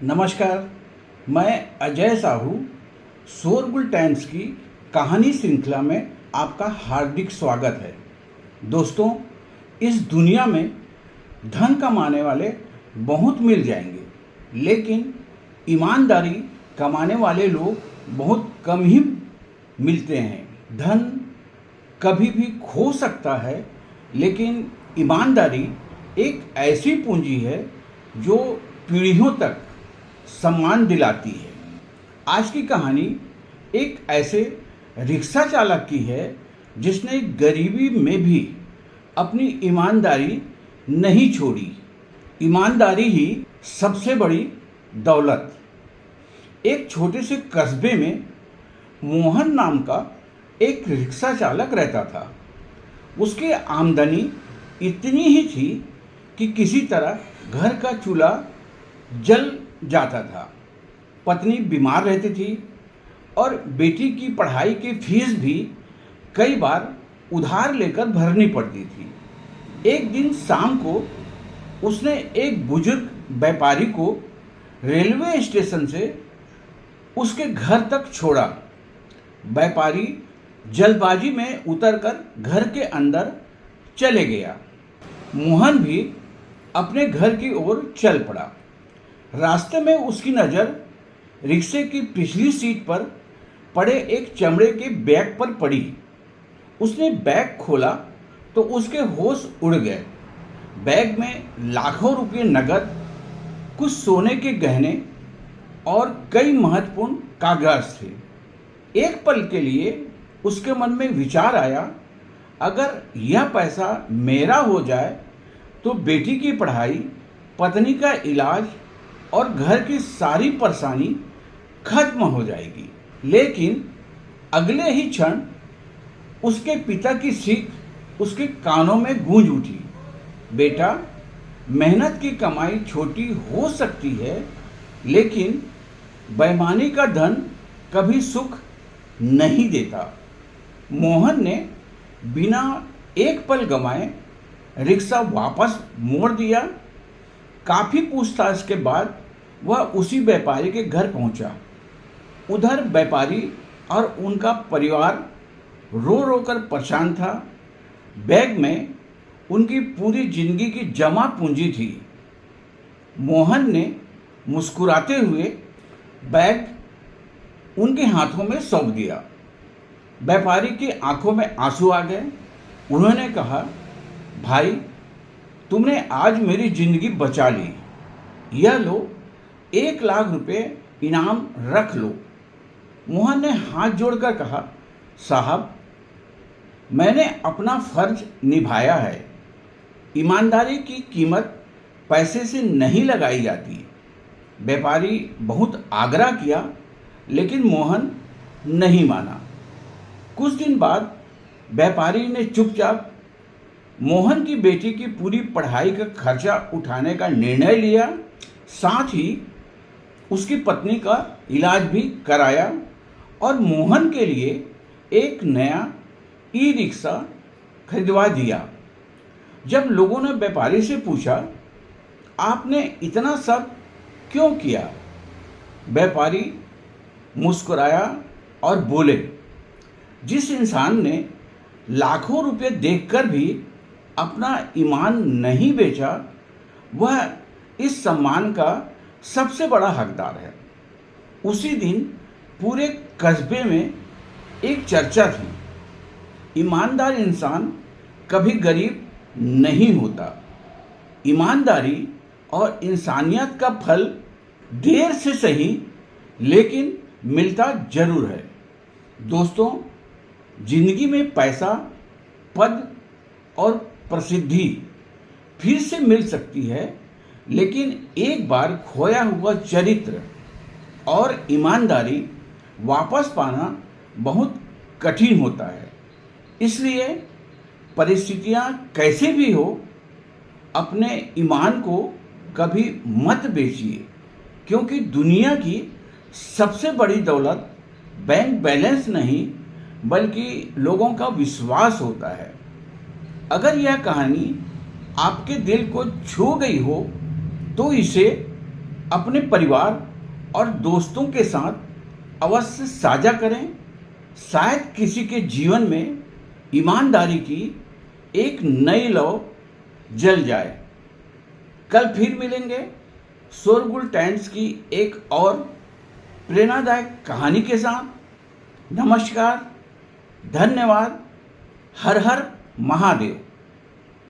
नमस्कार, मैं अजय साहू शोरगुल टाइम्स की कहानी श्रृंखला में आपका हार्दिक स्वागत है। दोस्तों, इस दुनिया में धन कमाने वाले बहुत मिल जाएंगे, लेकिन ईमानदारी कमाने वाले लोग बहुत कम ही मिलते हैं। धन कभी भी खो सकता है, लेकिन ईमानदारी एक ऐसी पूंजी है जो पीढ़ियों तक सम्मान दिलाती है। आज की कहानी एक ऐसे रिक्शा चालक की है जिसने गरीबी में भी अपनी ईमानदारी नहीं छोड़ी। ईमानदारी ही सबसे बड़ी दौलत। एक छोटे से कस्बे में मोहन नाम का एक रिक्शा चालक रहता था। उसकी आमदनी इतनी ही थी कि किसी तरह घर का चूल्हा जल जाता था। पत्नी बीमार रहती थी और बेटी की पढ़ाई की फीस भी कई बार उधार लेकर भरनी पड़ती थी। एक दिन शाम को उसने एक बुजुर्ग व्यापारी को रेलवे स्टेशन से उसके घर तक छोड़ा। व्यापारी जल्दबाजी में उतरकर घर के अंदर चले गया। मोहन भी अपने घर की ओर चल पड़ा। रास्ते में उसकी नज़र रिक्शे की पिछली सीट पर पड़े एक चमड़े के बैग पर पड़ी। उसने बैग खोला तो उसके होश उड़ गए। बैग में लाखों रुपए नकद, कुछ सोने के गहने और कई महत्वपूर्ण कागज थे। एक पल के लिए उसके मन में विचार आया, अगर यह पैसा मेरा हो जाए तो बेटी की पढ़ाई, पत्नी का इलाज और घर की सारी परेशानी खत्म हो जाएगी। लेकिन अगले ही क्षण उसके पिता की सीख उसके कानों में गूंज उठी। बेटा, मेहनत की कमाई छोटी हो सकती है, लेकिन बेईमानी का धन कभी सुख नहीं देता। मोहन ने बिना एक पल गंवाए रिक्शा वापस मोड़ दिया। काफ़ी पूछताछ के बाद वह उसी व्यापारी के घर पहुंचा। उधर व्यापारी और उनका परिवार रो रो कर परेशान था। बैग में उनकी पूरी जिंदगी की जमा पूंजी थी। मोहन ने मुस्कुराते हुए बैग उनके हाथों में सौंप दिया। व्यापारी की आंखों में आंसू आ गए। उन्होंने कहा, भाई, तुमने आज मेरी जिंदगी बचा ली। यह लो, 1,00,000 रुपये इनाम रख लो। मोहन ने हाथ जोड़कर कहा, साहब, मैंने अपना फर्ज निभाया है। ईमानदारी की कीमत पैसे से नहीं लगाई जाती। व्यापारी बहुत आग्रह किया, लेकिन मोहन नहीं माना। कुछ दिन बाद व्यापारी ने चुपचाप मोहन की बेटी की पूरी पढ़ाई का खर्चा उठाने का निर्णय लिया। साथ ही उसकी पत्नी का इलाज भी कराया और मोहन के लिए एक नया ई रिक्शा खरीदवा दिया। जब लोगों ने व्यापारी से पूछा, आपने इतना सब क्यों किया? व्यापारी मुस्कुराया और बोले, जिस इंसान ने लाखों रुपए देखकर भी अपना ईमान नहीं बेचा, वह इस सम्मान का सबसे बड़ा हकदार है। उसी दिन पूरे कस्बे में एक चर्चा थी, ईमानदार इंसान कभी गरीब नहीं होता। ईमानदारी और इंसानियत का फल देर से सही, लेकिन मिलता जरूर है। दोस्तों, जिंदगी में पैसा, पद और प्रसिद्धि फिर से मिल सकती है, लेकिन एक बार खोया हुआ चरित्र और ईमानदारी वापस पाना बहुत कठिन होता है। इसलिए परिस्थितियां कैसे भी हो, अपने ईमान को कभी मत बेचिए, क्योंकि दुनिया की सबसे बड़ी दौलत बैंक बैलेंस नहीं, बल्कि लोगों का विश्वास होता है। अगर यह कहानी आपके दिल को छू गई हो तो इसे अपने परिवार और दोस्तों के साथ अवश्य साझा करें। शायद किसी के जीवन में ईमानदारी की एक नई लौ जल जाए। कल फिर मिलेंगे शोरगुल टाइम्स की एक और प्रेरणादायक कहानी के साथ। नमस्कार, धन्यवाद, हर हर महादेव।